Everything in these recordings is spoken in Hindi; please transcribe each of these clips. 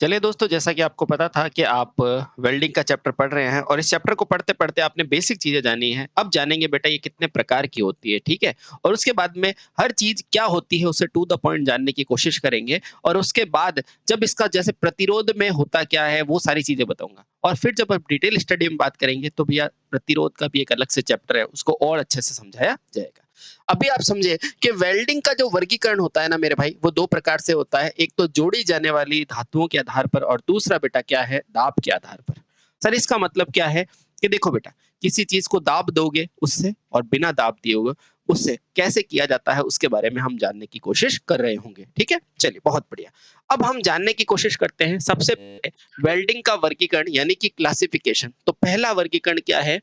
चलिए दोस्तों, जैसा कि आपको पता था कि आप वेल्डिंग का चैप्टर पढ़ रहे हैं और इस चैप्टर को पढ़ते-पढ़ते आपने बेसिक चीज़ें जानी हैं। अब जानेंगे बेटा ये कितने प्रकार की होती है, ठीक है? और उसके बाद में हर चीज़ क्या होती है उसे टू द पॉइंट जानने की कोशिश करेंगे और उसके बाद जब इसका जैसे प्रतिरोध में होता क्या है वो सारी चीज़ें बताऊँगा। और फिर जब आप डिटेल स्टडी में बात करेंगे तो भैया प्रतिरोध का भी एक अलग से चैप्टर है, उसको और अच्छे से समझाया जाएगा। अभी आप समझे कि वेल्डिंग का जो वर्गीकरण होता है ना मेरे भाई, वो 2 प्रकार से होता है। एक तो जोड़ी जाने वाली धातुओं के आधार पर और दूसरा बेटा क्या है, दाब के आधार पर। सर इसका मतलब क्या है कि देखो बेटा, किसी चीज़ को दाब दोगे उससे और बिना दाब दिए हुए उससे कैसे किया जाता है उसके बारे में हम जानने की कोशिश कर रहे होंगे, ठीक है? चलिए बहुत बढ़िया। अब हम जानने की कोशिश करते हैं सबसे पहले वेल्डिंग का वर्गीकरण यानी कि क्लासिफिकेशन। तो पहला वर्गीकरण क्या है?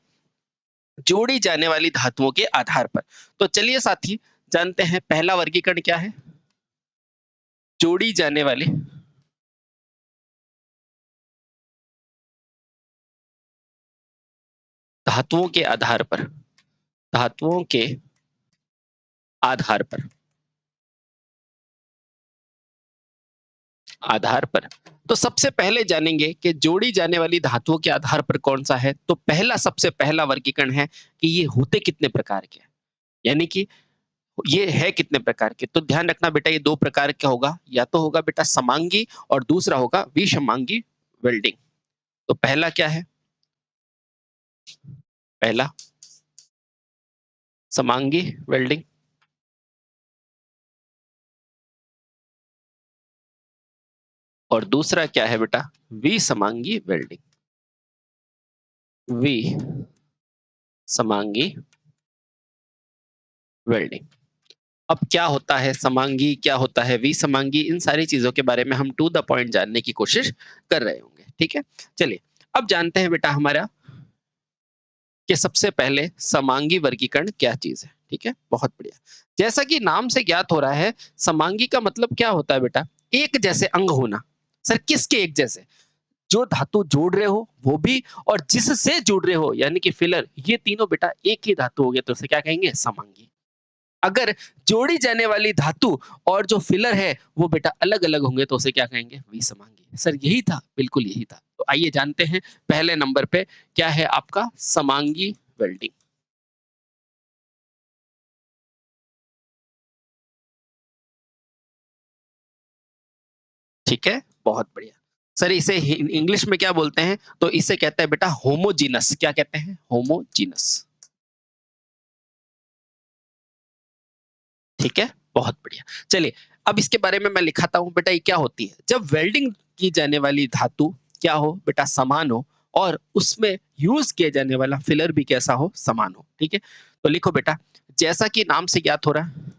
जोड़ी जाने वाली धातुओं के आधार पर। तो चलिए साथी जानते हैं पहला वर्गीकरण क्या है? जोड़ी जाने वाली धातुओं के आधार पर, धातुओं के आधार पर, आधार पर। तो सबसे पहले जानेंगे कि जोड़ी जाने वाली धातुओं के आधार पर कौन-सा है? तो पहला सबसे पहला वर्गीकरण है कि ये होते कितने प्रकार के हैं। यानी कि ये है कितने प्रकार के? तो ध्यान रखना बेटा ये 2 प्रकार का होगा, या तो होगा बेटा समांगी और दूसरा होगा विषमांगी वेल्डिंग। तो पहला क्या है? पहला समांगी वेल्डिंग और दूसरा क्या है बेटा? विसमांगी वेल्डिंग। विसमांगी वेल्डिंग। अब क्या होता है समांगी, क्या होता है विसमांगी, इन सारी चीजों के बारे में हम टू द पॉइंट जानने की कोशिश कर रहे होंगे, ठीक है? चलिए, अब जानते हैं बेटा हमारा कि सबसे पहले समांगी वर्गीकरण क्या चीज है, ठीक है? बहुत बढ़िया। जैसा कि नाम से ज्ञात हो रहा है, समांगी का मतलब क्या होता है बेटा? एक जैसे अंग होना। सर किसके एक जैसे? जो धातु जोड़ रहे हो वो भी और जिससे जुड़ रहे हो यानी कि फिलर, ये तीनों बेटा एक ही धातु हो गया तो उसे क्या कहेंगे? समांगी। अगर जोड़ी जाने वाली धातु और जो फिलर है वो बेटा अलग-अलग होंगे तो उसे क्या कहेंगे? विसमांगी। सर यही था, बिल्कुल यही था। तो आइए जानते हैं पहले नंबर पे क्या है आपका समांगी वेल्डिंग। ठीक है? बहुत बढ़िया। सर इसे इंग्लिश में क्या बोलते हैं? तो इसे कहते हैं बेटा होमोजीनस। क्या कहते हैं? होमोजीनस। ठीक है? बहुत बढ़िया। चलिए, अब इसके बारे में मैं लिखाता हूँ बेटा ये क्या होती है? जब वेल्डिंग की जाने वाली धातु क्या हो बेटा? समान हो और उसमें यूज़ किया जाने वाला फिलर भी कैसा हो? समान हो। ठीक है? तो लिखो बेटा, जैसा कि नाम से ज्ञात हो रहा है,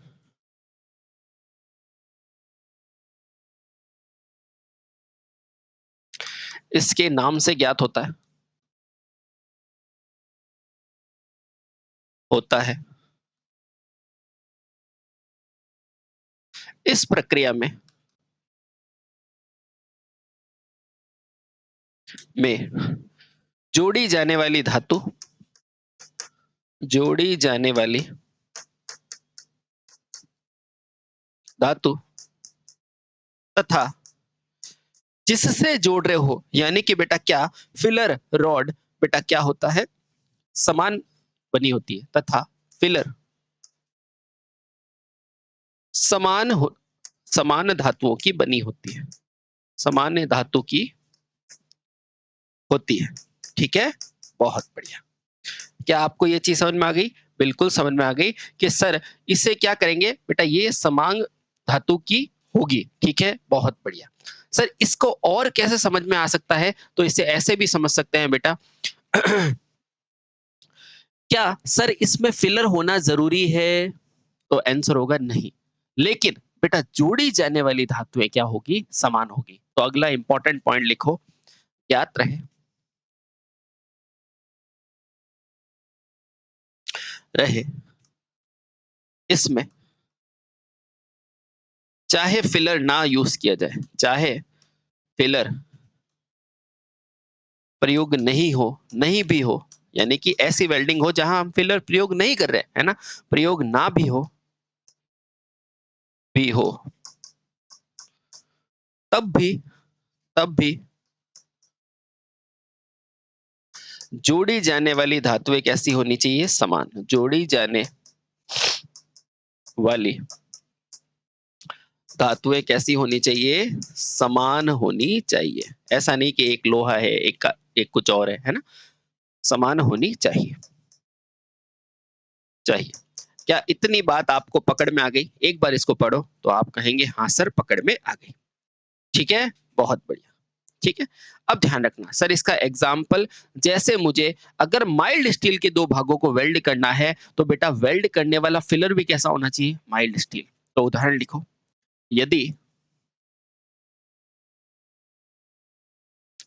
इसके नाम से ज्ञात होता है। इस प्रक्रिया में जोड़ी जाने वाली धातु, जोड़ी जाने वाली धातु तथा जिससे जोड़ रहे हो यानी कि बेटा क्या? फिलर रॉड बेटा क्या होता है? समान बनी होती है तथा फिलर समान हो समान धातुओं की बनी होती है। सामान्य धातु की होती है। ठीक है? बहुत बढ़िया। क्या आपको ये चीज़ समझ में आ गई? बिल्कुल समझ में आ गई कि सर इसे क्या करेंगे? बेटा ये समांग धातु की होगी। ठीक है? बहुत बढ़िया। सर इसको और कैसे समझ में आ सकता है? तो इसे ऐसे भी समझ सकते हैं बेटा क्या सर इसमें फिलर होना ज़रूरी है? तो आंसर होगा नहीं। लेकिन बेटा जोड़ी जाने वाली धातुएँ क्या होगी? समान होगी। तो अगला इम्पोर्टेंट पॉइंट लिखो, याद रहे इसमें चाहे फिलर ना यूज़ किया जाए, चाहे फिलर प्रयोग नहीं हो, नहीं भी हो, यानी कि ऐसी वेल्डिंग हो जहाँ हम फिलर प्रयोग नहीं कर रहे, है ना? प्रयोग ना भी हो, तब भी तब भी जोड़ी जाने वाली धातुएं कैसी होनी चाहिए? समान। जोड़ी जाने वाली धातुएं कैसी होनी चाहिए? समान होनी चाहिए। ऐसा नहीं कि एक लोहा है, एक कुछ और है ना? समान होनी चाहिए। क्या इतनी बात आपको पकड़ में आ गई? एक बार इसको पढ़ो तो आप कहेंगे हाँ सर पकड़ में आ गई। ठीक है? बहुत बढ़िया। ठीक है? अब ध्यान रखना सर इसका एग्जाम्पल, जैसे मुझे अगर माइल्ड स्टील के दो भागों को वेल्ड करना है तो बेटा वेल्ड करने वाला फिलर भी कैसा होना चाहिए? Mild steel. तो उदाहरण लिखो। यदि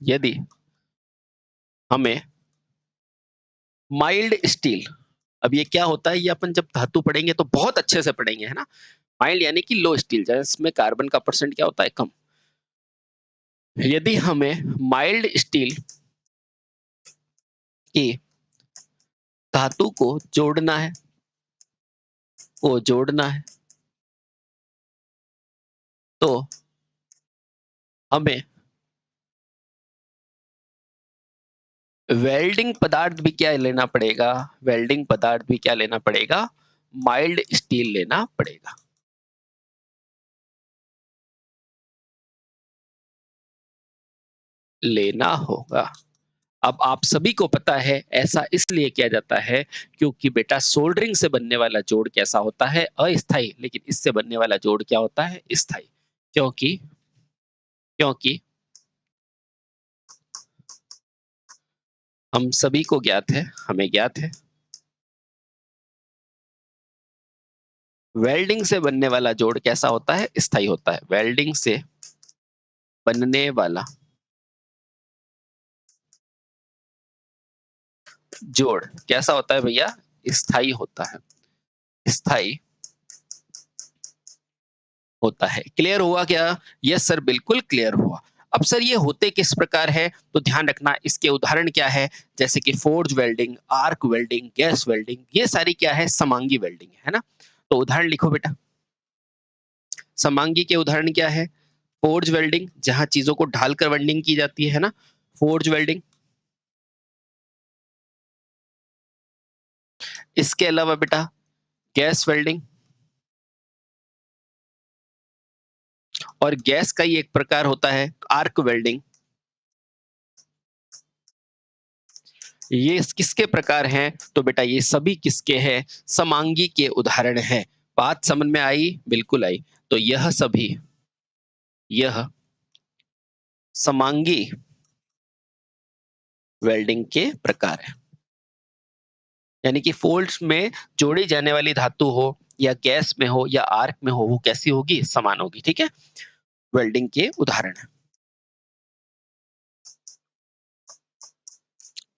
यदि हमें माइल्ड स्टील, अब ये क्या होता है? ये अपन जब धातु पढ़ेंगे तो बहुत अच्छे से पढ़ेंगे, है ना? माइल्ड यानी कि लो स्टील, जिसमें कार्बन का परसेंट क्या होता है? कम। यदि हमें माइल्ड स्टील की धातु को जोड़ना है तो हमें वेल्डिंग पदार्थ भी क्या लेना पड़ेगा? वेल्डिंग पदार्थ भी क्या लेना पड़ेगा? माइल्ड स्टील लेना पड़ेगा। लेना होगा। अब आप सभी को पता है ऐसा इसलिए किया जाता है क्योंकि बेटा सोल्डरिंग से बनने वाला जोड़ कैसा होता है? अस्थाई, लेकिन इससे बनने वाला जोड़ क्या होता है? स्थाई। क्योंकि क्योंकि हम सभी को ज्ञात है, हमें ज्ञात है, वेल्डिंग से बनने वाला जोड़ कैसा होता है? स्थाई होता है। वेल्डिंग से बनने वाला जोड़ कैसा होता है भैया? स्थाई होता है। स्थाई होता है। क्लियर हुआ क्या? यस सर, बिल्कुल क्लियर हुआ। अब सर ये होते किस प्रकार है? तो ध्यान रखना इसके उदाहरण क्या है? जैसे कि forge welding, arc welding, gas welding, ये सारी क्या है? समांगी वेल्डिंग है ना? तो उदाहरण लिखो बेटा। समांगी के उदाहरण क्या है? फोर्ज वेल्डिंग, जहां चीजों को ढालकर वेल्डिंग की जाती है ना? Forge welding. इसके अलावा बेटा गैस वेल्डिंग, और गैस का ही एक प्रकार होता है आर्क वेल्डिंग। ये किसके प्रकार हैं? तो बेटा ये सभी किसके हैं? समांगी के उदाहरण हैं। बात समझ में आई? बिल्कुल आई। तो यह समांगी वेल्डिंग के प्रकार है। यानी कि फोल्ड्स में जोड़ी जाने वाली धातु हो या गैस में हो या आर्क में हो, वो कैसी होगी? समान होगी। ठीक है? वेल्डिंग के उदाहरण है।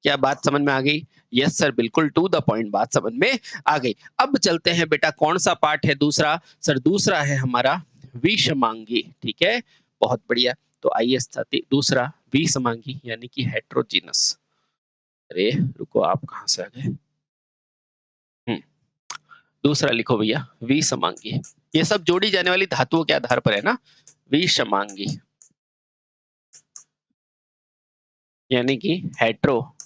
क्या बात समझ में आ गई? यस सर, बिल्कुल टू द पॉइंट बात समझ में आ गई। अब चलते हैं बेटा, कौन सा पार्ट है दूसरा? सर दूसरा है हमारा विषमांगी। ठीक है, बहुत बढ़िया। तो आइए साथी, दूसरा विषमांगी यानी कि हेट्रोजीनस। अरे रुको, आप कहाँ से आ गए? दूसरा लिखो भैया, विषमांगी। ये सब जोड़ी जाने वाली धातुओं के आधार पर है ना? विषमांगी यानी कि हेट्रोजीनस।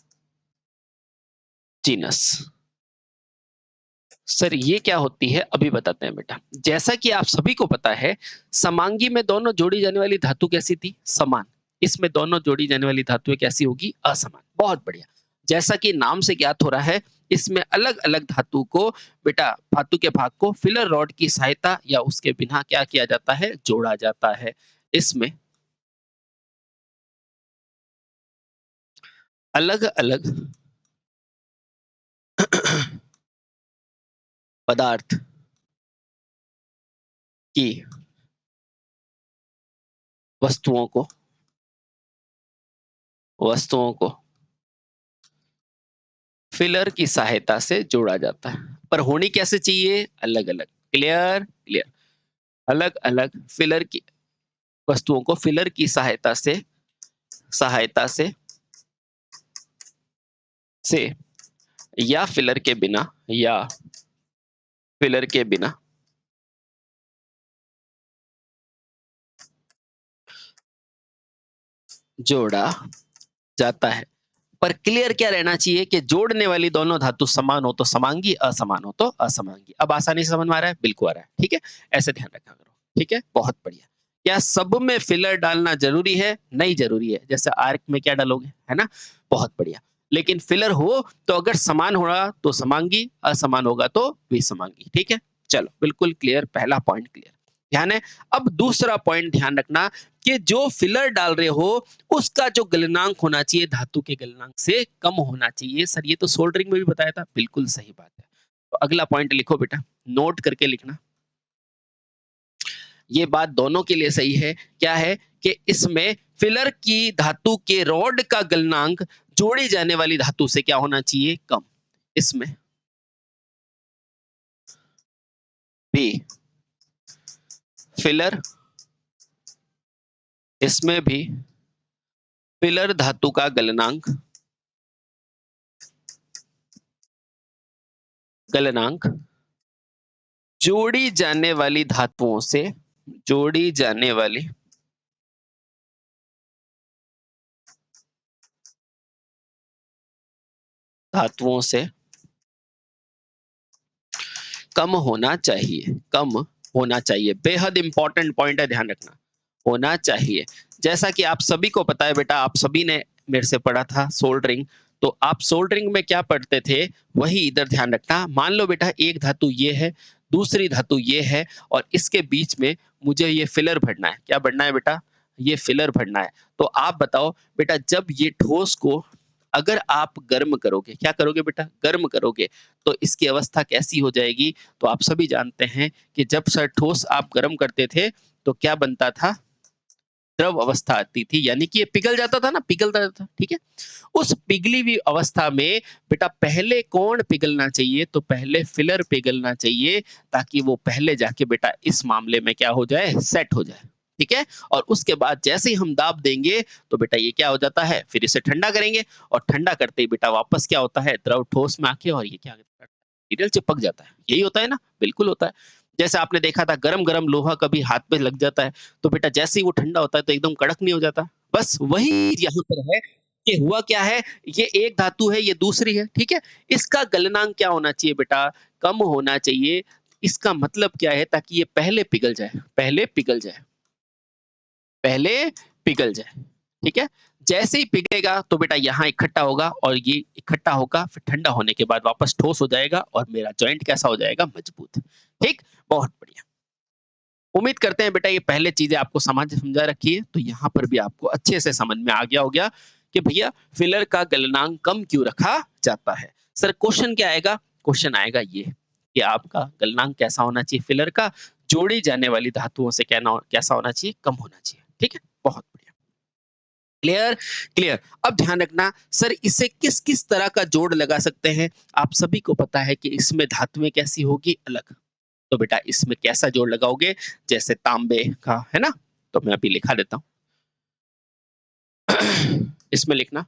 सर ये क्या होती है अभी बताते हैं बेटा। जैसा कि आप सभी को पता है, समांगी में दोनों जोड़ी जाने वाली धातु कैसी थी? समान। इसमें दोनों जोड़ी जाने वाली धातुएं कैसी होगी? असमान। बहुत बढ़िया। जैसा कि नाम से ज्ञात हो रहा है, इसमें अलग अलग धातु को बेटा, धातु के भाग को फिलर रॉड की सहायता या उसके बिना क्या किया जाता है? जोड़ा जाता है। इसमें अलग अलग पदार्थ की वस्तुओं को वस्तुओं को फिलर की सहायता से जोड़ा जाता है, पर होनी कैसे चाहिए? अलग अलग। Clear clear. अलग अलग फिलर की वस्तुओं को फिलर की सहायता से या फिलर के बिना जोड़ा जाता है। पर क्लियर क्या रहना चाहिए कि जोड़ने वाली दोनों धातु समान हो तो समांगी, असमान हो तो असमांगी। अब आसानी से समझ में आ रहा है? बिल्कुल आ रहा है, ठीक है? ऐसे ध्यान रखा करो, ठीक है? बहुत बढ़िया। क्या सब में फिलर डालना ज़रूरी है? नहीं ज़रूरी है। जैसे आर्क में क्या डालोगे, है ना? बहुत बढ़िया। लेकिन फिलर हो तो अगर समान हो रहा तो समांगी, असमान होगा तो विसमांगी, ठीक है? चलो, बिल्कुल क्लियर, पहला पॉइंट क्लियर। ध्यान है? अब दूसरा पॉइंट ध्यान रखना कि जो फिलर डाल रहे हो उसका जो गलनांक होना चाहिए धातु के गलनांक से कम होना चाहिए। सर ये तो सोल्डरिंग में भी बताया था। बिल्कुल सही बात है। तो अगला पॉइंट लिखो बेटा, नोट करके लिखना। ये बात दोनों के लिए सही है। क्या है कि इसमें फिलर की धातु के रॉड का गलनांक जोड़ी जाने वाली धातु से क्या होना चाहिए? कम। इसमें भी फिलर इसमें भी फिलर धातु का गलनांक जोड़ी जाने वाली धातुओं से जोड़ी जाने वाली धातुओं से कम होना चाहिए, कम होना चाहिए। बेहद इंपॉर्टेंट पॉइंट है, ध्यान रखना। होना चाहिए। जैसा कि आप सभी को पता है बेटा, आप सभी ने मेरे से पढ़ा था सोल्डरिंग। तो आप सोल्डरिंग में क्या पढ़ते थे, वही इधर ध्यान रखना। मान लो बेटा एक धातु ये है, दूसरी धातु ये है और इसके बीच में मुझे ये फिलर भरना है। क्या भरना है बेटा? ये फिलर भरना है। तो आप बताओ बेटा, जब ये ठोस को अगर आप गर्म करोगे, क्या करोगे बेटा? गर्म करोगे, तो इसकी अवस्था कैसी हो जाएगी? तो आप सभी जानते हैं कि जब सर ठोस आप गर्म करते थे, तो क्या बनता था? द्रव अवस्था आती थी, यानी कि ये पिघल जाता था ना, पिघलता था, ठीक है? उस पिघली हुई अवस्था में बेटा पहले कौन पिघलना चाहिए? तो पहले फिलर पिघलना चाहिए, ताकि वो पहले जाके बेटा इस मामले में क्या हो जाए? सेट हो जाए, ठीक है? और उसके बाद जैसे ही हम दाब देंगे तो बेटा ये क्या हो जाता है? फिर इसे ठंडा करेंगे और ठंडा करते ही बेटा वापस क्या होता है? द्रव ठोस में आके और ये क्या मटेरियल चिपक जाता है। यही होता है ना? बिल्कुल होता है। जैसे आपने देखा था गरम-गरम लोहा कभी हाथ पे लग जाता है, तो बेटा जैसे ही वो ठंडा होता है तो एकदम कड़क नहीं हो जाता? बस वही चीज़ यहाँ पर है कि हुआ क्या है, ये एक धातु है, ये दूसरी है, ठीक है? इसका गलनांक क्या होना चाहिए बेटा? कम होना चाहिए। इसका मतलब क्या है? ताकि ये पहले पिघल जाए, पहले पिघल जाए, पहले पिघल जाए, ठीक है? जैसे ही पिघलेगा तो बेटा यहाँ इकट्ठा होगा और ये इकट्ठा होगा, फिर ठंडा होने के बाद वापस ठोस हो जाएगा और मेरा जॉइंट कैसा हो जाएगा? मजबूत, ठीक? बहुत बढ़िया। उम्मीद करते हैं बेटा ये पहले चीजें आपको समझा रखी है, तो यहाँ पर भी आपको अच्छे से समझ में आ गया होगा कि भैया फिलर का गलनांक कम क्यों रखा जाता है। सर क्वेश्चन क्या आएगा? क्वेश्चन आएगा ये कि आपका गलनांक कैसा होना चाहिए फिलर का? जोड़ी जाने वाली धातुओं से कैसा होना चाहिए? कम होना चाहिए, ठीक है? बहुत बढ़िया। क्लियर? क्लियर। अब ध्यान रखना, सर इसे किस-किस तरह का जोड़ लगा सकते हैं? आप सभी को पता है कि इसमें धातुएँ कैसी होगी? अलग। तो बेटा इसमें कैसा जोड़ लगाओगे? जैसे तांबे का, है ना? तो मैं अभी लिखा देता हूँ। इसमें लिखना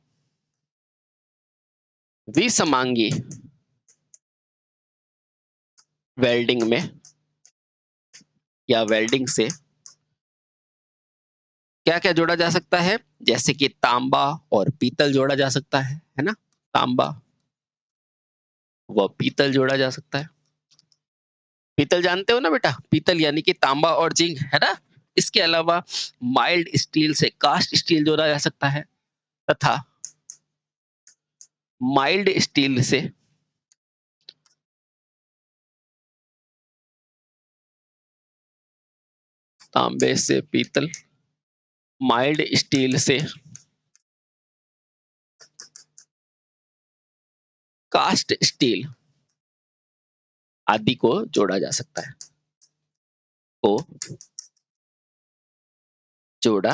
विसमांगी वेल्डिंग में या वेल्डिंग से क्या-क्या जोड़ा जा सकता है? जैसे कि तांबा और पीतल जोड़ा जा सकता है ना? तांबा व पीतल जोड़ा जा सकता है। पीतल जानते हो ना बेटा? पीतल यानी कि तांबा और जिंक, है ना? इसके अलावा माइल्ड स्टील से कास्ट स्टील जोड़ा जा सकता है तथा माइल्ड स्टील से तांबे से पीतल, माइल्ड स्टील से कास्ट स्टील आदि को जोड़ा जा सकता है, को जोड़ा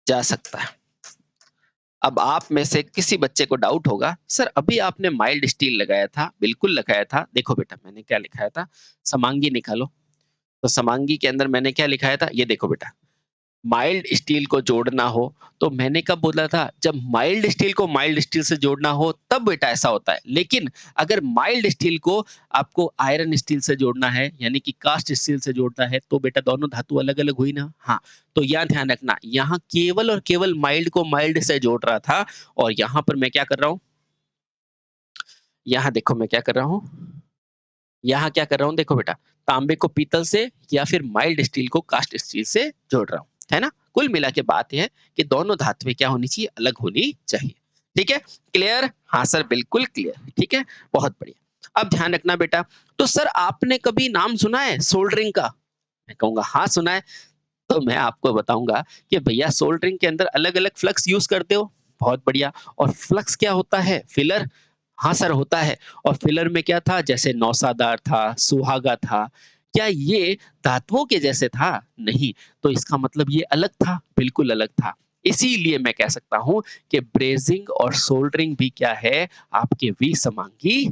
जा सकता है। अब आप में से किसी बच्चे को डाउट होगा, सर अभी आपने माइल्ड स्टील लगाया था, बिल्कुल लगाया था। देखो बेटा मैंने क्या लिखाया था, समांगी निकालो। तो समांगी के अंदर मैंने क्या लिखाया था, ये देखो बेटा। माइल्ड स्टील को जोड़ना हो, तो मैंने कब बोला था? जब माइल्ड स्टील को माइल्ड स्टील से जोड़ना हो तब बेटा ऐसा होता है। लेकिन अगर माइल्ड स्टील को आपको आयरन स्टील से जोड़ना है, यानी कि कास्ट स्टील से जोड़ना है, तो बेटा दोनों धातु अलग-अलग हुई ना? हाँ, तो यहाँ ध्यान रखना, यहाँ केवल और केवल माइल्ड को माइल्ड से जोड़ रहा था और यहाँ पर मैं क्या कर रहा हूँ? यहाँ देखो मैं क्या कर रहा हूँ? यहाँ क्या कर रहा हूँ देखो बेटा, तांबे को पीतल से या फिर माइल्ड स्टील को कास्ट स्टील से जोड़ रहा हूँ, है ना? कुल मिला के बात ये है कि दोनों धातुएँ क्या होनी चाहिए? अलग होनी चाहिए। ठीक है? क्लियर? हाँ सर, बिल्कुल क्लियर। ठीक है? बहुत बढ़िया। अब ध्यान रखना बेटा, तो सर आपने कभी नाम सुना है सोल्डरिंग का? मैं कहूँगा हाँ सुना है। तो मैं आपको बताऊँगा कि भैया सोल्डरिंग के अंदर अलग-अलग फ्लक्स यूज़ करते हो, बहुत बढ़िया। और फ्लक्स क्या होता है? फिलर? हाँ सर, होता है। और फिलर में क्या था? जैसे नौसादार था, सुहागा था। क्या ये धातुओं के जैसे था? नहीं। तो इसका मतलब ये अलग था, बिल्कुल अलग था। इसीलिए मैं कह सकता हूँ कि ब्रेज़िंग और सोल्डरिंग भी क्या है? आपके विसमांगी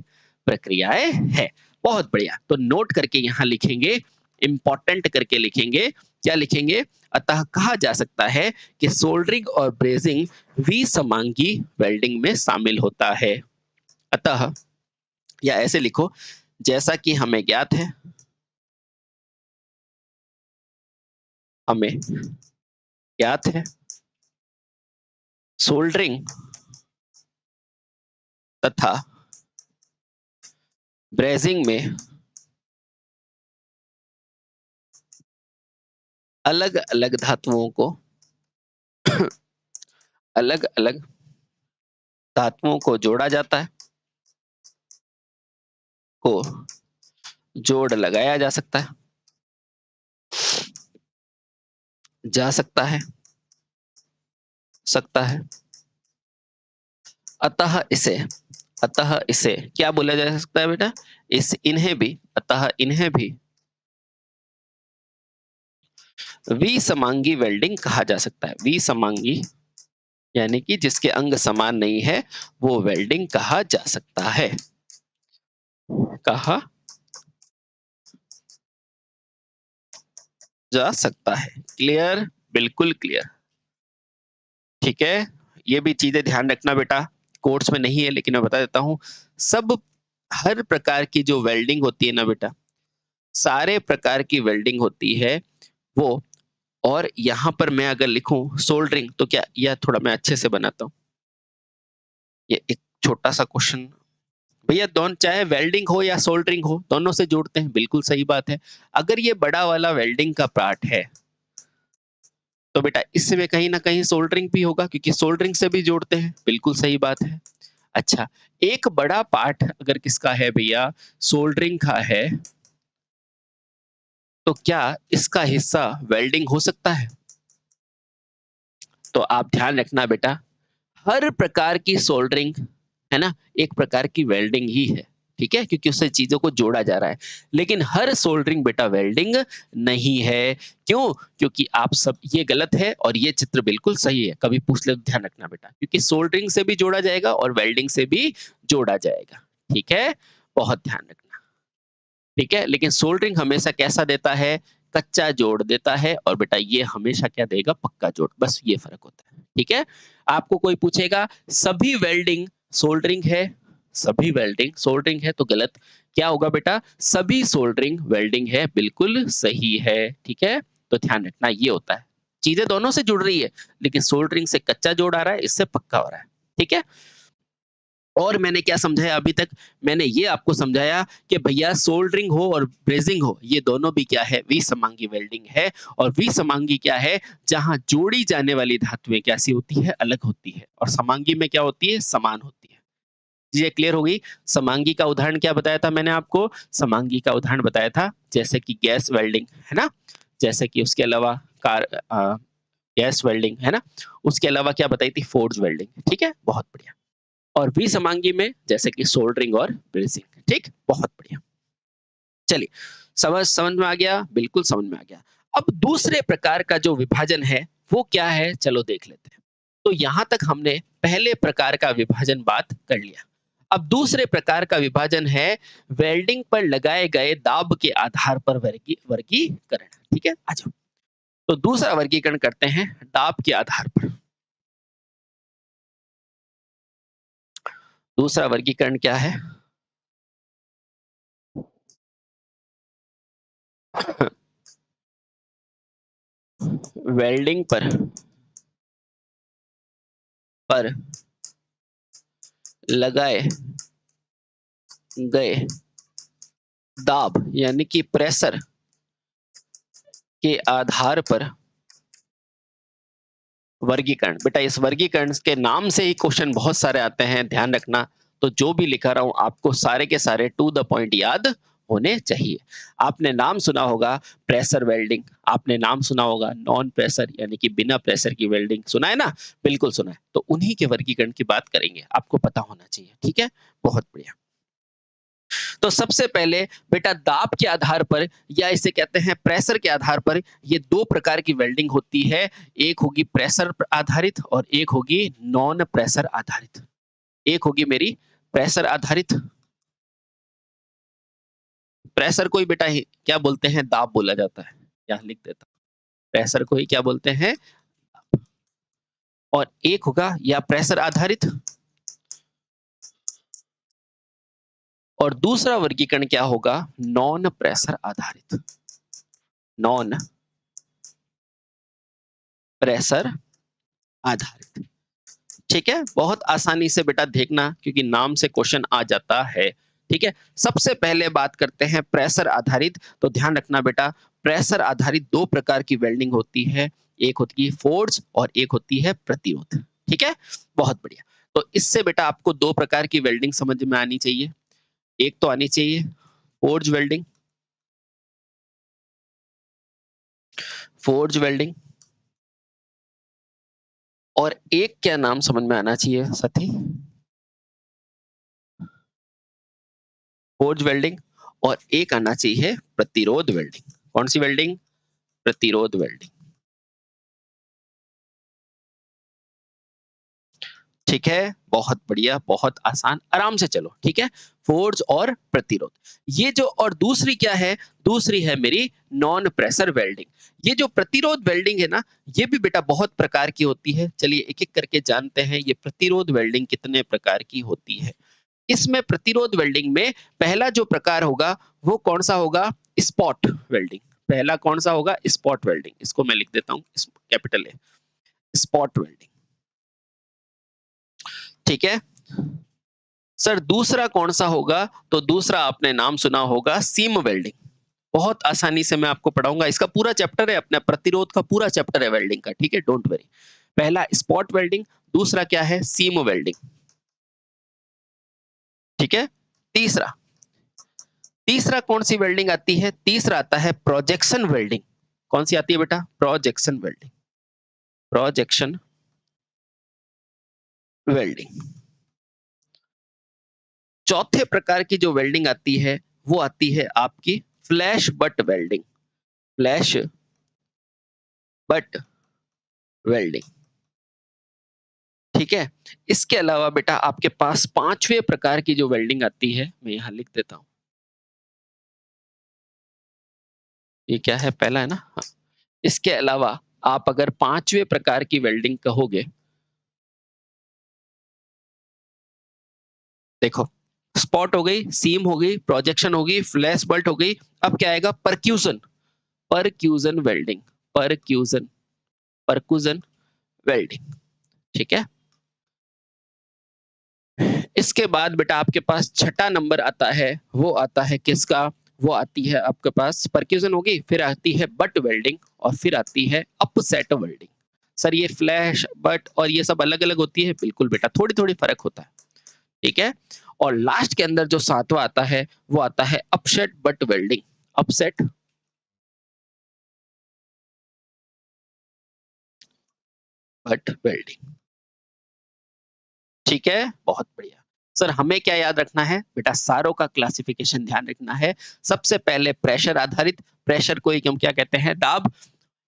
प्रक्रियाएँ हैं। बहुत बढ़िया। तो नोट करके यहाँ लिखेंगे, इम्पोर्टेंट करके लिखेंगे, क्या लिखेंगे? अतः कहा जा सकता है कि सोल्डरिंग और ब्रेज़िंग विसमांगी वेल्डिंग में शामिल होता है। अतः या ऐसे लिखो, जैसा कि हमें ज्ञात है, हमें ज्ञात है, सोल्डरिंग तथा ब्रेज़िंग में अलग-अलग धातुओं को अलग-अलग धातुओं को जोड़ा जाता है, को जोड़ लगाया जा सकता है, जा सकता है। अतः इसे अतः इसे क्या बोला जा सकता है बेटा? इन्हें भी विसमांगी वेल्डिंग कहा जा सकता है। विसमांगी यानी कि जिसके अंग समान नहीं है, वो वेल्डिंग कहा जा सकता है। कहा जा सकता है। क्लियर? बिल्कुल क्लियर। ठीक है? ये भी चीज़ें ध्यान रखना बेटा, कोर्स में नहीं है लेकिन मैं बता देता हूँ। सब हर प्रकार की जो वेल्डिंग होती है ना बेटा, सारे प्रकार की वेल्डिंग होती है वो। और यहाँ पर मैं अगर लिखूँ सोल्डरिंग तो क्या, यह थोड़ा मैं अच्छे से बनाता हूँ। ये एक छोटा-सा क्वेश्चन, भैया दोनों चाहे वेल्डिंग हो या सोल्डरिंग हो, दोनों से जोड़ते हैं, बिल्कुल सही बात है। अगर ये बड़ा वाला वेल्डिंग का पार्ट है, तो बेटा इसमें कहीं न कहीं सोल्डरिंग भी होगा क्योंकि सोल्डरिंग से भी जोड़ते हैं, बिल्कुल सही बात है। अच्छा, एक बड़ा पार्ट अगर किसका है भैया, सोल्डरिंग का है, तो क्या इसका हिस्सा वेल्डिंग हो सकता है? तो आप ध्यान रखना बेटा, हर प्रकार की सोल्डरिंग, है ना, एक प्रकार की वेल्डिंग ही है, ठीक है? क्योंकि उससे चीज़ों को जोड़ा जा रहा है। लेकिन हर सोल्डरिंग बेटा वेल्डिंग नहीं है। क्यों? क्योंकि आप सब ये गलत है और ये चित्र बिल्कुल सही है। कभी पूछ ले तो ध्यान रखना बेटा, क्योंकि सोल्डरिंग से भी जोड़ा जाएगा और वेल्डिंग से भी जोड़ा जाएगा, ठीक है? बहुत ध्यान रखना, ठीक है? लेकिन सोल्डरिंग हमेशा कैसा देता है? कच्चा जोड़ देता है और बेटा ये हमेशा क्या देगा? पक्का जोड़, बस ये फ़र्क होता है, ठीक है? आपको कोई पूछेगा सभी वेल्डिंग सोल्डरिंग है, सभी वेल्डिंग सोल्डरिंग है तो गलत। क्या होगा बेटा? सभी सोल्डरिंग वेल्डिंग है, बिल्कुल सही है, ठीक है? तो ध्यान रखना ये होता है। चीज़ें दोनों से जुड़ रही है, लेकिन सोल्डरिंग से कच्चा जोड़ आ रहा है, इससे पक्का हो रहा है, ठीक है? और मैंने क्या समझाया अभी तक? मैंने ये आपको समझाया कि भैया सोल्डरिंग हो और ब्रेजिंग हो, ये दोनों भी क्या है? विसमांगी वेल्डिंग है। और विसमांगी क्या है? जहाँ जोड़ी जाने वाली धातुएँ कैसी होती है? अलग होती है और समांगी में क्या होती है? समान होती है। चीज़ें क्लियर हो गई? समांगी का उदाहरण क्या बताया था मैंने आपको? समांगी का उदाहरण बताया था जैसे कि गैस वेल्डिंग, है ना? जैसे कि उसके अलावा गैस वेल्डिंग, है ना? उसके अलावा क्या बताई थी? फोर्ज वेल्डिंग, ठीक है? बहुत बढ़िया। और विसमांगी में जैसे कि सोल्डरिंग और ब्रेसिंग, ठीक? बहुत बढ़िया। चलिए, समझ समझ में आ गया? बिल्कुल समझ में आ गया। अब दूसरे प्रकार का जो विभाजन है, वो क्या है? चलो देख लेते हैं। तो यहाँ तक हमने पहले प्रकार का विभाजन बात कर लिया। अब दूसरे प्रकार का विभाजन है वेल्डिंग पर लगाए गए दाब के आधार पर वर्गीकरण, ठीक है? आ जाओ। तो दूसरा वर्गीकरण करते हैं दाब के आधार पर। दूसरा वर्गीकरण क्या है? वेल्डिंग पर लगाए गए दाब यानी कि प्रेशर के आधार पर वर्गीकरण। बेटा इस वर्गीकरण के नाम से ही क्वेश्चन बहुत सारे आते हैं, ध्यान रखना। तो जो भी लिखा रहा हूं आपको सारे के सारे टू द पॉइंट याद होने चाहिए। आपने नाम सुना होगा प्रेशर वेल्डिंग, आपने नाम सुना होगा नॉन प्रेशर यानी कि बिना प्रेशर की वेल्डिंग, सुना है ना? बिल्कुल सुना है। तो उन्हीं के वर्गीकरण की बात करेंगे, आपको पता होना चाहिए, ठीक है? बहुत बढ़िया। तो सबसे पहले बेटा दाब के आधार पर या इसे कहते हैं प्रेशर के आधार पर ये दो प्रकार की वेल्डिंग होती है। एक होगी प्रेशर आधारित और एक होगी नॉन प्रेशर आधारित। एक होगी मेरी प्रेशर आधारित। प्रेशर को ही बेटा क्या बोलते हैं? दाब बोला जाता है। यहाँ लिख देता हूं, प्रेशर को ही क्या बोलते हैं? और एक होगा या प्रेशर आधारित और दूसरा वर्गीकरण क्या होगा? नॉन प्रेशर आधारित। नॉन प्रेशर आधारित। ठीक है, बहुत आसानी से बेटा देखना क्योंकि नाम से क्वेश्चन आ जाता है। ठीक है, सबसे पहले बात करते हैं प्रेशर आधारित। तो ध्यान रखना बेटा, प्रेशर आधारित दो प्रकार की वेल्डिंग होती है। एक होती है फोर्ज और एक होती है प्रतिरोध। ठीक है, बहुत बढ़िया। तो इससे बेटा आपको दो प्रकार की वेल्डिंग समझ में आनी चाहिए। एक तो आनी चाहिए फोर्ज वेल्डिंग, फोर्ज वेल्डिंग, और एक क्या नाम समझ में आना चाहिए साथी? Forge welding. और एक आना चाहिए प्रतिरोध वेल्डिंग। कौन सी वेल्डिंग? प्रतिरोध वेल्डिंग। ठीक है, बहुत बढ़िया, बहुत आसान, आराम से चलो। ठीक है, फोर्ज और प्रतिरोध। ये जो और दूसरी क्या है? दूसरी है मेरी नॉन प्रेशर वेल्डिंग। ये जो प्रतिरोध वेल्डिंग है ना, ये भी बेटा बहुत प्रकार की होती है। चलिए एक एक करके जानते हैं ये प्रतिरोध वेल्डिंग कितने प्रकार की होती है। इसमें प्रतिरोध वेल्डिंग में पहला जो प्रकार होगा वो कौन सा होगा? Spot welding. पहला कौन सा होगा? Spot welding. इसको मैं लिख देता हूं कैपिटल ए, स्पॉट वेल्डिंग। ठीक है सर, दूसरा कौन सा होगा? तो दूसरा आपने नाम सुना होगा सीम वेल्डिंग। बहुत आसानी से मैं आपको पढ़ाऊंगा, इसका पूरा चैप्टर है, अपना प्रतिरोध का पूरा चैप्टर है वेल्डिंग का। ठीक है, डोंट वरी। पहला स्पॉट वेल्डिंग, दूसरा क्या है? Seam welding. ठीक है, तीसरा तीसरा कौन सी वेल्डिंग आती है? तीसरा आता है प्रोजेक्शन वेल्डिंग। कौन सी आती है बेटा? Projection welding. Projection welding. चौथे प्रकार की जो वेल्डिंग आती है वो आती है आपकी flash butt welding. Flash butt welding. ठीक है, इसके अलावा बेटा आपके पास पांचवें प्रकार की जो वेल्डिंग आती है, मैं यहां लिख देता हूं। ये क्या है? पहला है ना? हाँ। इसके अलावा आप अगर पांचवें प्रकार की वेल्डिंग कहोगे, देखो स्पॉट हो गई, सीम हो गई, प्रोजेक्शन हो गई, फ्लैश बल्ट हो गई। अब क्या आएगा? Percussion. Percussion welding. Percussion percussion welding. ठीक है, इसके बाद बेटा आपके पास छठा नंबर आता है, वो आता है किसका? वो आती है आपके पास परक्यूजन होगी, फिर आती है बट वेल्डिंग और फिर आती है अपसेट वेल्डिंग। सर ये फ्लैश बट और ये सब अलग अलग होती है? बिल्कुल बेटा, थोड़ी थोड़ी फर्क होता है। ठीक है, और लास्ट के अंदर जो सातवां आता है वो आता है upset butt welding. Upset butt welding. ठीक है, बहुत बढ़िया। सर हमें क्या याद रखना है? बेटा सारों का क्लासिफिकेशन ध्यान रखना है। सबसे पहले प्रेशर आधारित, प्रेशर को ही हम क्या कहते हैं? दाब।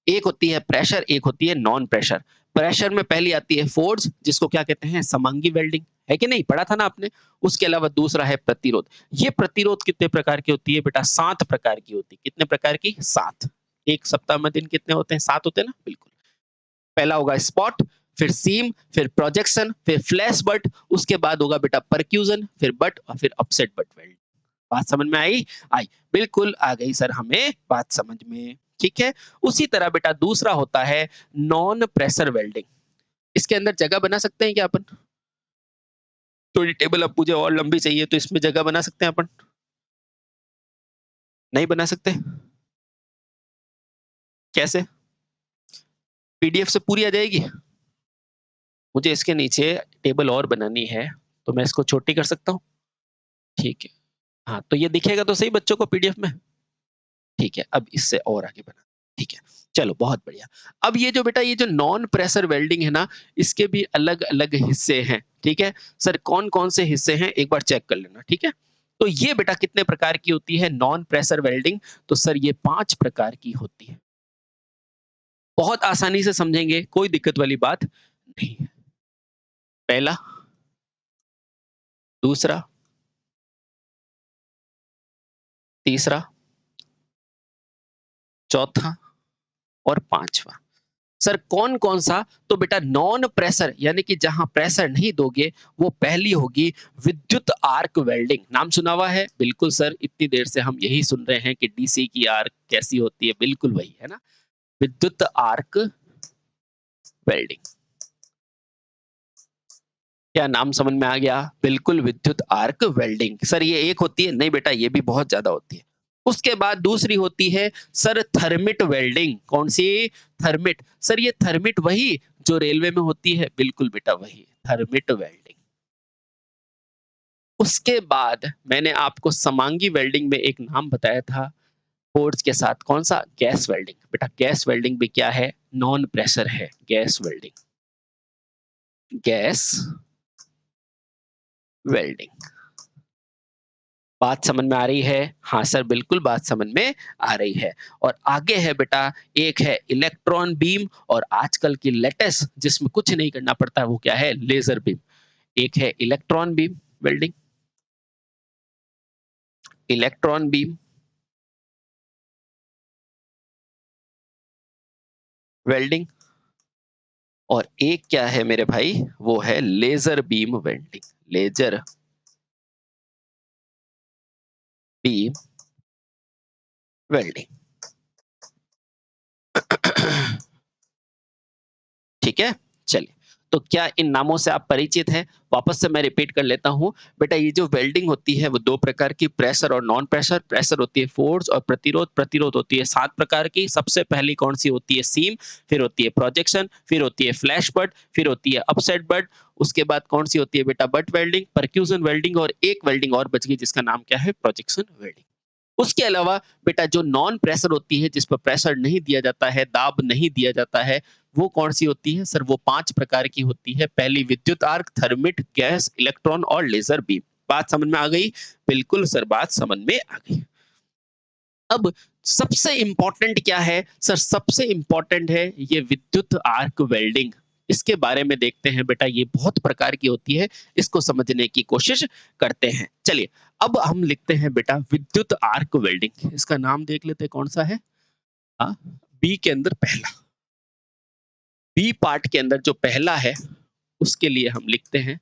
एक होती है प्रेशर, एक होती है नॉन प्रेशर। प्रेशर में पहली आती है फोर्ज, जिसको क्या कहते हैं? समांगी वेल्डिंग, है कि नहीं? पढ़ा था ना आपने। उसके अलावा दूसरा है प्रतिरोध। ये प्रतिरोध कितने प्रकार की होती है बेटा? 7 प्रकार की होती है। कितने प्रकार की? 7। एक सप्ताह में दिन कितने होते हैं? 7 होते हैं ना? बिल्कुल। पहला होगा स्पॉट, फिर सीम, फिर प्रोजेक्शन, फिर फ्लैश बट, उसके बाद होगा बेटा परक्यूजन, फिर बट और फिर अपसेट बट वेल्ड। बात समझ में आई? आई। बिल्कुल आ गई सर हमें बात समझ में। ठीक है? उसी तरह बेटा दूसरा होता है नॉन प्रेशर वेल्डिंग। इसके अंदर जगह बना सकते हैं क्या अपन? थोड़ी टेबल अब मुझे और लंबी चाहिए तो इसमें जगह बना सकते हैं अपन? नहीं बना सकते? कैसे? पीडीएफ से पूरी आ जाएगी? मुझे इसके नीचे टेबल और बनानी है, तो मैं इसको छोटी कर सकता हूँ? ठीक है। हाँ, तो ये दिखेगा तो सही बच्चों को पीडीएफ में? ठीक है, अब इससे और आगे बढ़ा। ठीक है, चलो बहुत बढ़िया। अब ये जो बेटा ये जो नॉन प्रेशर वेल्डिंग है ना, इसके भी अलग-अलग हिस्से हैं, ठीक है? सर कौन-कौन से हिस्से हैं एक बार चेक कर लेना, ठीक है? तो ये बेटा कितने प्रकार की होती है नॉन प्रेशर वेल्डिंग? तो सर ये 5 प्रकार की होती है। बहुत आसानी से समझेंगे, कोई दिक्कत वाली बात नहीं है। पहला, दूसरा, तीसरा, चौथा और पांचवा। सर कौन-कौन सा? तो बेटा नॉन प्रेशर यानी कि जहां प्रेशर नहीं दोगे वो पहली होगी विद्युत आर्क वेल्डिंग। नाम सुना हुआ है? बिल्कुल सर, इतनी देर से हम यही सुन रहे हैं कि डीसी की आर्क कैसी होती है, बिल्कुल वही है ना, विद्युत आर्क वेल्डिंग। क्या नाम समझ में आ गया? बिल्कुल विद्युत आर्क वेल्डिंग। सर ये एक होती है? नहीं बेटा, ये भी बहुत ज्यादा होती है। उसके बाद दूसरी होती है सर थर्मिट वेल्डिंग। कौन सी? थर्मिट। सर ये थर्मिट वही जो रेलवे में होती है? बिल्कुल बेटा वही, थर्मिट वेल्डिंग। उसके बाद मैंने आपको समांगी वेल्डिंग में एक नाम बताया था फोर्स के साथ, कौन सा? Gas welding. बेटा गैस वेल्डिंग भी क्या है? नॉन प्रेशर है गैस वेल्डिंग। Gas welding. बात समझ में आ रही है? हाँ सर, बिल्कुल बात समझ में आ रही है। और आगे है बेटा, एक है इलेक्ट्रॉन बीम और आजकल की लेटेस्ट जिसमें कुछ नहीं करना पड़ता है वो क्या है? Laser beam. एक है electron beam welding, electron beam welding, और एक क्या है मेरे भाई? वो है laser beam welding. Laser beam welding. ठीक है? चलिए। तो क्या इन नामों से आप परिचित हैं? वापस से मैं रिपीट कर लेता हूँ। बेटा ये जो वेल्डिंग होती है वो 2 प्रकार की, प्रेशर और नॉन प्रेशर। प्रेशर होती है फ़ोर्स और प्रतिरोध, प्रतिरोध होती है 7 प्रकार की। सबसे पहली कौन-सी होती है? सीम, फिर होती है प्रोजेक्शन, फिर होती है फ्लैश बट, फिर होती है अपसेट बट, उसके बाद कौन-सी होती है बेटा? बट वेल्डिंग, परक्यूजन वेल्डिंग और एक वेल्डिंग और बच गई जिसका नाम क्या है? Projection welding. उसके अलावा बेटा जो नॉन प्रेशर होती है, जिस पर प्रेशर नहीं दिया जाता है, दाब नहीं दिया जाता है, वो कौन-सी होती है? सर वो 5 प्रकार की होती है। पहली विद्युत आर्क, थर्मिट, गैस, इलेक्ट्रॉन और लेजर बीम। बात समझ में आ गई? बिल्कुल सर, बात समझ में आ गई। अब सबसे इम्पोर्टेंट क्या है? सर सबसे इम्पोर्टेंट है ये विद्युत आर्क वेल्डिंग। इसके बारे में देखते हैं बेटा, ये बहुत प्रकार की होती है, इसको समझने की कोशिश करते हैं। चलिए, अब हम लिखते हैं बेटा विद्युत आर्क वेल्डिंग। इसका नाम देख लेते हैं कौन-सा है? हाँ, बी के अंदर पहला, बी पार्ट के अंदर जो पहला है, उसके लिए हम लिखते हैं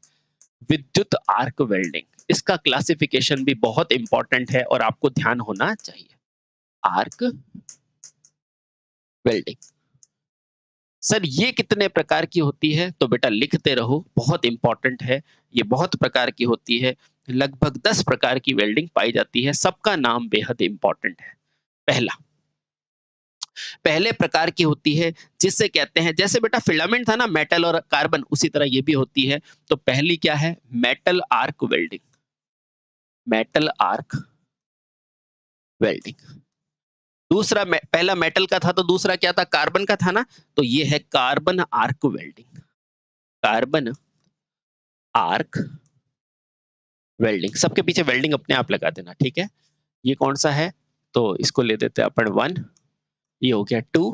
विद्युत आर्क वेल्डिंग। इसका क्लासिफिकेशन भी बहुत इंपॉर्टेंट है और आपको ध्यान होना चाहिए। Arc welding. सर ये कितने प्रकार की होती है? तो बेटा लिखते रहो, बहुत इंपॉर्टेंट है। ये बहुत प्रकार की होती है। लगभग 10 प्रकार की वेल्डिंग पाई जाती है। सबका नाम बेहद इंपॉर्टेंट है। पहला, पहले प्रकार की होती है जिसे कहते हैं, जैसे बेटा फिलामेंट था ना मेटल और कार्बन, उसी तरह ये भी होती है। तो पहली क्या है? Metal arc welding. Metal arc welding. दूसरा पहला मेटल का था तो दूसरा क्या था? कार्बन का था ना, तो ये है carbon arc welding. Carbon arc welding. सबके पीछे वेल्डिंग अपने आप लगा देना, ठीक है? ये कौन सा है? तो इसको ले देते हैं अपन 1, ये हो गया 2,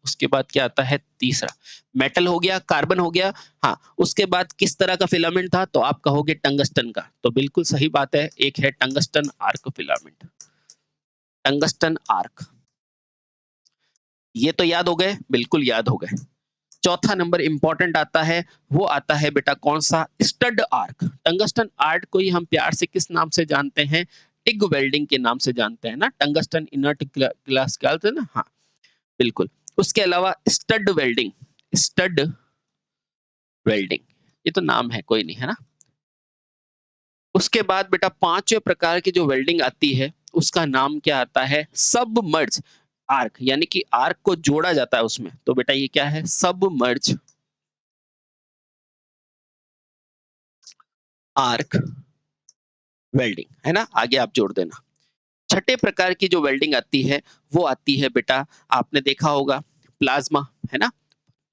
उसके बाद क्या आता है? तीसरा। मेटल हो गया, कार्बन हो गया। हाँ, उसके बाद किस तरह का फिलामेंट था? तो आप कहोगे टंगस्टन का। तो बिल्कुल सही बात है, एक है tungsten arc filament. Tungsten arc. ये तो याद हो गए, बिल्कुल याद हो गए। चौथा नंबर इंपॉर्टेंट आता है, वो आता है बेटा कौन सा? Stud arc. टंगस्टन आर्क को ही हम प्यार से किस नाम से जानते हैं? टिग वेल्डिंग के नाम से जानते हैं ना, टंगस्टन इनर्ट ग्लास कहते हैं ना, हाँ बिल्कुल। उसके अलावा स्टड वेल्डिंग, स्टड वेल्डिंग, ये तो नाम है, कोई नहीं है ना। उसके बाद बेटा पांचवें प्रकार की जो वेल्डिंग आती है उसका नाम क्या आता है? सबमर्ज आर्क, यानी कि आर्क को जोड़ा जाता है उसमें, तो बेटा ये क्या है? सबमर्ज आर्क वेल्डिंग, है ना, आगे आप जोड़ देना। छठे प्रकार की जो वेल्डिंग आती है वो आती है बेटा, आपने देखा होगा प्लाज्मा, है ना,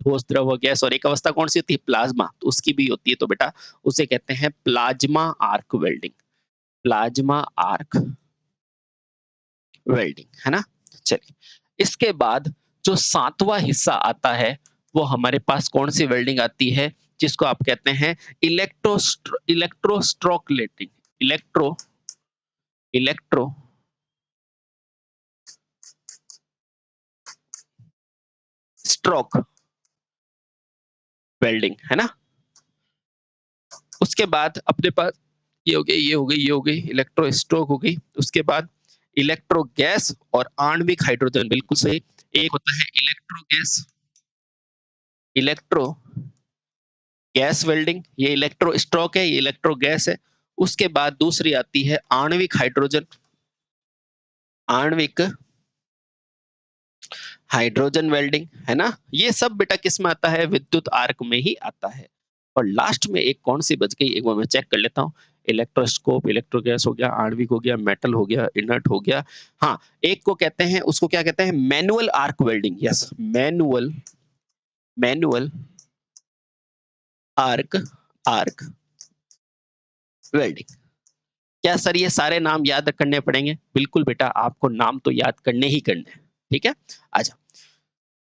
ठोस द्रव गैस, और एक अवस्था कौन सी होती है? प्लाज्मा, तो उसकी भी होती है, तो बेटा उसे कहते हैं plasma arc welding, plasma arc welding, है ना। चलिए, इसके बाद जो सातवां हिस्सा आता है वो हमारे पास कौन सी वेल्डिंग आती है? जिसको आप कहते हैं इलेक्ट्रोस्ट्रोकलेटिंग, इलेक्ट्रो इलेक्ट्रो स्ट्रोक वेल्डिंग, है ना। उसके बाद अपने पास ये हो गई, ये हो गई, ये हो गई, इलेक्ट्रो स्ट्रोक हो गई। उसके बाद इलेक्ट्रो गैस और आणविक हाइड्रोजन, बिल्कुल सही। एक होता है electro gas, electro gas welding, ये इलेक्ट्रो स्ट्रोक है, ये इलेक्ट्रो गैस है। उसके बाद दूसरी आती है आणविक हाइड्रोजन, आणविक हाइड्रोजन वेल्डिंग, है ना। ये सब बेटा किस में आता है? विद्युत आर्क में ही आता है। और लास्ट में एक कौन सी बच गई, एक बार मैं चेक कर लेता हूँ। इलेक्ट्रोस्कोप, इलेक्ट्रो गैस हो गया, आणविक हो गया, मेटल हो गया, इनर्ट हो गया। हाँ, एक को कहते हैं, उसको क्या कहते हैं? Manual arc welding, yes, manual, manual arc, arc welding. क्या सर ये सारे नाम याद करने पड़ेंगे? बिल्कुल बेटा, आपको नाम तो याद करने ही करने हैं, ठीक है। अच्छा,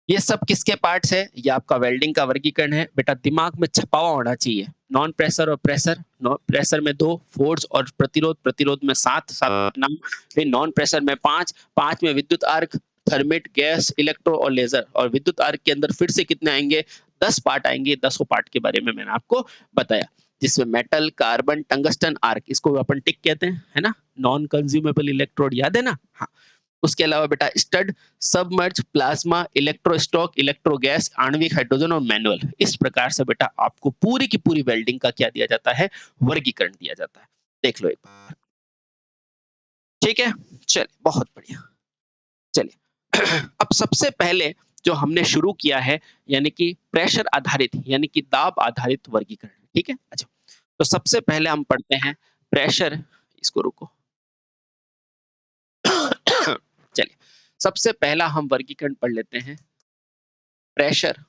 ये सब किसके पार्ट्स है? ये आपका वेल्डिंग का वर्गीकरण है बेटा, दिमाग में छपा हुआ होना चाहिए। नॉन प्रेशर और प्रेशर, प्रेशर में 2, फोर्स और प्रतिरोध, प्रतिरोध में 7, 7 नाम, फिर नॉन प्रेशर में 5, 5 में विद्युत आर्क, थर्मिट, गैस, इलेक्ट्रो और लेजर। और विद्युत आर्क के अंदर फिर से कितने आएंगे? 10 पार्ट आएंगे। 10 पार्ट के बारे में मैंने आपको बताया, जिसमें मेटल, कार्बन, टंगस्टन आर्क, इसको अपन टिक कहते हैं, है ना, नॉन कंज्यूमेबल इलेक्ट्रोड, याद है ना। हाँ, उसके अलावा बेटा stud, submerge, plasma, electroslag, electro gas, आणविक हाइड्रोजन और मैनुअल। इस प्रकार से बेटा आपको पूरी की पूरी वेल्डिंग का क्या दिया जाता है? वर्गीकरण दिया जाता है। देख लो एक बार, ठीक है। चलिए, बहुत बढ़िया। चलिए अब सबसे पहले जो हमने शुरू किया है, यानी कि प्रेशर आधारित, यानी कि दाब आधारित वर्गीकरण, ठीक है। अच्छा, तो सबसे पहले हम पढ़ते हैं प्रेशर, इसको रुको चलिए, सबसे पहला हम वर्गीकरण पढ़ लेते हैं, प्रेशर,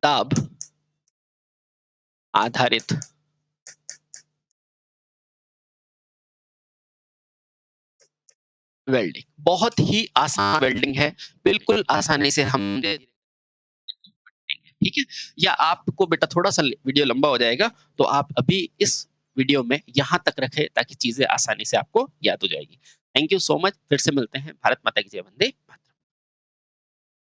दाब आधारित वेल्डिंग। बहुत ही आसान वेल्डिंग है, बिल्कुल आसानी से हम, ठीक है। या आपको बेटा थोड़ा सा वीडियो लंबा हो जाएगा, तो आप अभी इस वीडियो में यहाँ तक रखें ताकि चीजें आसानी से आपको याद हो जाएगी। थैंक यू सो मच, फिर से मिलते हैं। भारत माता की जय, वंदे।